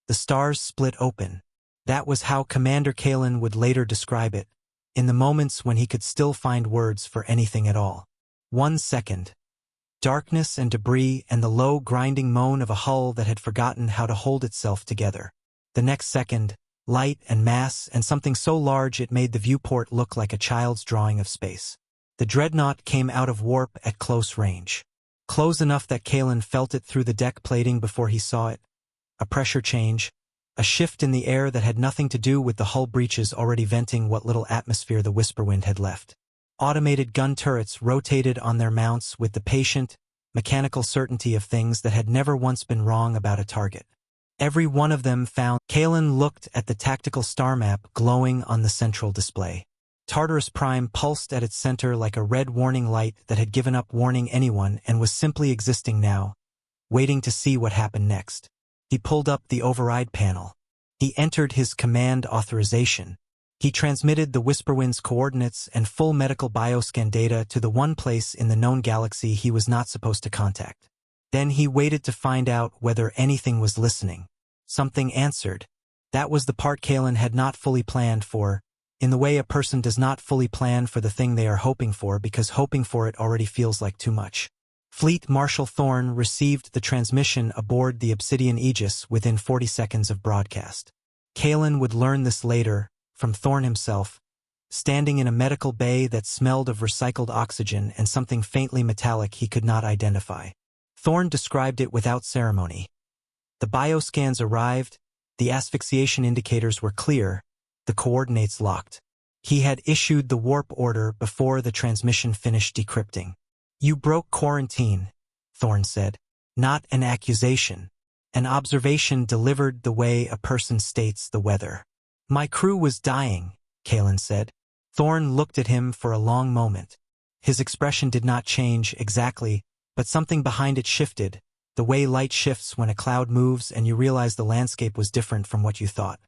The stars split open. That was how Commander Kalen would later describe it, in the moments when he could still find words for anything at all. 1 second. Darkness and debris and the low grinding moan of a hull that had forgotten how to hold itself together. The next second, light and mass and something so large it made the viewport look like a child's drawing of space. The dreadnought came out of warp at close range. Close enough that Kalen felt it through the deck plating before he saw it. A pressure change, a shift in the air that had nothing to do with the hull breaches already venting what little atmosphere the whisperwind had left. Automated gun turrets rotated on their mounts with the patient, mechanical certainty of things that had never once been wrong about a target. Every one of them found. Kalen looked at the tactical star map glowing on the central display. Tartarus Prime pulsed at its center like a red warning light that had given up warning anyone and was simply existing now, waiting to see what happened next. He pulled up the override panel. He entered his command authorization. He transmitted the Whisperwind's coordinates and full medical bioscan data to the one place in the known galaxy he was not supposed to contact. Then he waited to find out whether anything was listening. Something answered. That was the part Kalen had not fully planned for, in the way a person does not fully plan for the thing they are hoping for because hoping for it already feels like too much. Fleet Marshal Thorne received the transmission aboard the Obsidian Aegis within 40 seconds of broadcast. Kalen would learn this later, from Thorne himself, standing in a medical bay that smelled of recycled oxygen and something faintly metallic he could not identify. Thorne described it without ceremony. The bioscans arrived, the asphyxiation indicators were clear, the coordinates locked. He had issued the warp order before the transmission finished decrypting. "You broke quarantine," Thorne said. "Not an accusation. An observation delivered the way a person states the weather." "My crew was dying," Kalen said. Thorne looked at him for a long moment. His expression did not change exactly, but something behind it shifted, the way light shifts when a cloud moves and you realize the landscape was different from what you thought.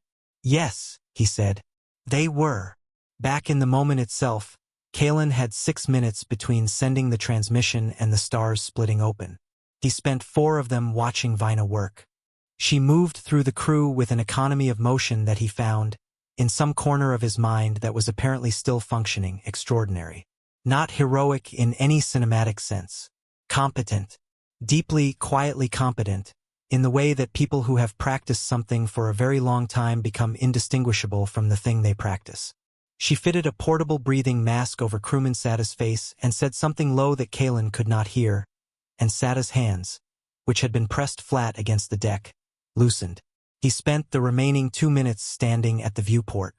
"Yes," he said. "They were." Back in the moment itself, Kalen had 6 minutes between sending the transmission and the stars splitting open. He spent 4 of them watching Vina work. She moved through the crew with an economy of motion that he found, in some corner of his mind that was apparently still functioning, extraordinary. Not heroic in any cinematic sense. Competent. Deeply, quietly competent, in the way that people who have practiced something for a very long time become indistinguishable from the thing they practice. She fitted a portable breathing mask over crewman Sada's face and said something low that Kalen could not hear, and Sada's hands, which had been pressed flat against the deck, loosened. He spent the remaining 2 minutes standing at the viewport.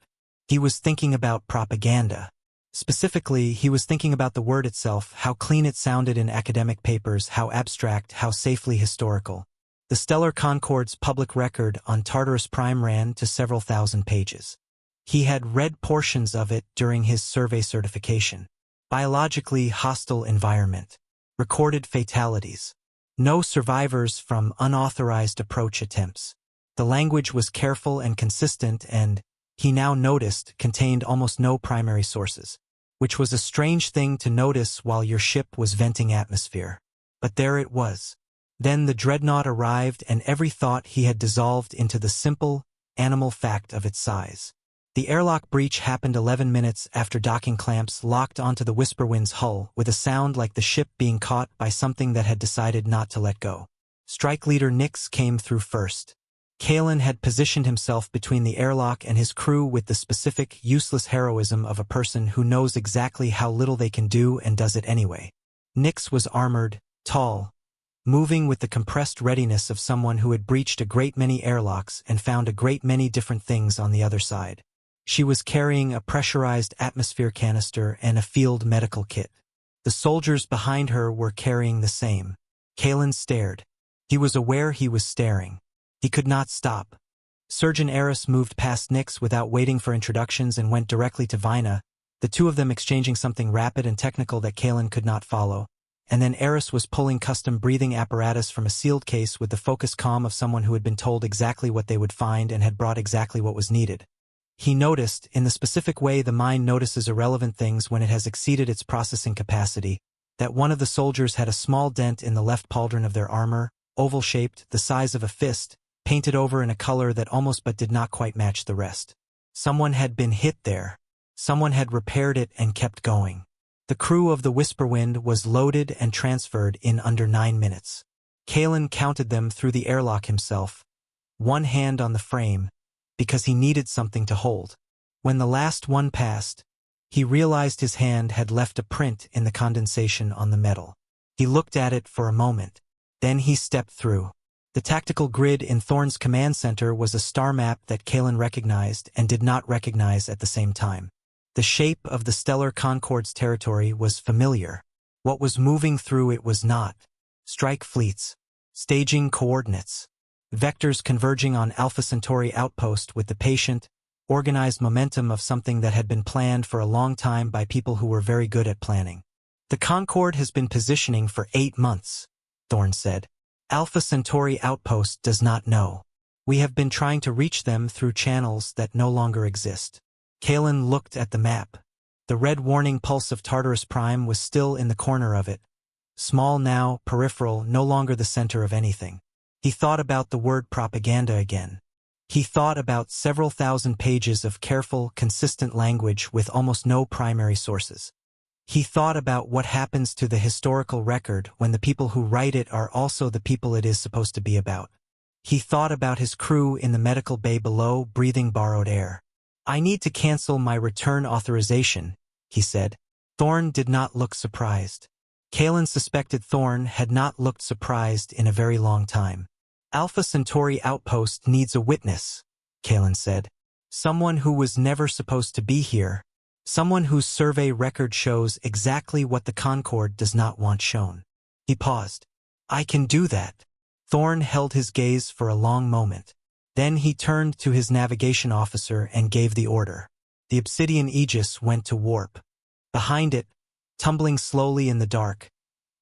He was thinking about propaganda. Specifically, he was thinking about the word itself, how clean it sounded in academic papers, how abstract, how safely historical. The Stellar Concord's public record on Tartarus Prime ran to several thousand pages. He had read portions of it during his survey certification. Biologically hostile environment. Recorded fatalities. No survivors from unauthorized approach attempts. The language was careful and consistent and, he now noticed, contained almost no primary sources, which was a strange thing to notice while your ship was venting atmosphere. But there it was. Then the dreadnought arrived and every thought he had dissolved into the simple, animal fact of its size. The airlock breach happened 11 minutes after docking clamps locked onto the Whisperwind's hull with a sound like the ship being caught by something that had decided not to let go. Strike Leader Nix came through first. Kalen had positioned himself between the airlock and his crew with the specific, useless heroism of a person who knows exactly how little they can do and does it anyway. Nix was armored, tall, moving with the compressed readiness of someone who had breached a great many airlocks and found a great many different things on the other side. She was carrying a pressurized atmosphere canister and a field medical kit. The soldiers behind her were carrying the same. Kalen stared. He was aware he was staring. He could not stop. Surgeon Eris moved past Nix without waiting for introductions and went directly to Vina, the two of them exchanging something rapid and technical that Kalen could not follow. And then Eris was pulling custom breathing apparatus from a sealed case with the focused calm of someone who had been told exactly what they would find and had brought exactly what was needed. He noticed, in the specific way the mind notices irrelevant things when it has exceeded its processing capacity, that one of the soldiers had a small dent in the left pauldron of their armor, oval-shaped, the size of a fist, painted over in a color that almost but did not quite match the rest. Someone had been hit there. Someone had repaired it and kept going. The crew of the Whisperwind was loaded and transferred in under 9 minutes. Kalen counted them through the airlock himself, one hand on the frame, because he needed something to hold. When the last one passed, he realized his hand had left a print in the condensation on the metal. He looked at it for a moment. Then he stepped through. The tactical grid in Thorne's command center was a star map that Kalen recognized and did not recognize at the same time. The shape of the stellar Concord's territory was familiar. What was moving through it was not. Strike fleets. Staging coordinates. Vectors converging on Alpha Centauri outpost with the patient, organized momentum of something that had been planned for a long time by people who were very good at planning. The Concorde has been positioning for 8 months, Thorne said. Alpha Centauri outpost does not know. We have been trying to reach them through channels that no longer exist. Kalen looked at the map. The red warning pulse of Tartarus Prime was still in the corner of it. Small now, peripheral, no longer the center of anything. He thought about the word propaganda again. He thought about several thousand pages of careful, consistent language with almost no primary sources. He thought about what happens to the historical record when the people who write it are also the people it is supposed to be about. He thought about his crew in the medical bay below, breathing borrowed air. I need to cancel my return authorization, he said. Thorne did not look surprised. Kalen suspected Thorne had not looked surprised in a very long time. Alpha Centauri outpost needs a witness, Kalen said. Someone who was never supposed to be here. Someone whose survey record shows exactly what the Concorde does not want shown. He paused. I can do that. Thorne held his gaze for a long moment. Then he turned to his navigation officer and gave the order. The obsidian Aegis went to warp. Behind it, tumbling slowly in the dark,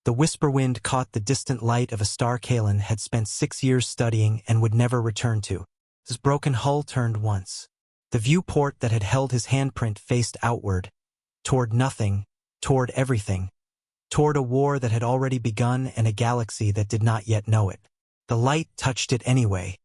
the Whisperwind caught the distant light of a star Kalen had spent 6 years studying and would never return to. His broken hull turned once. The viewport that had held his handprint faced outward, toward nothing, toward everything, toward a war that had already begun and a galaxy that did not yet know it. The light touched it anyway.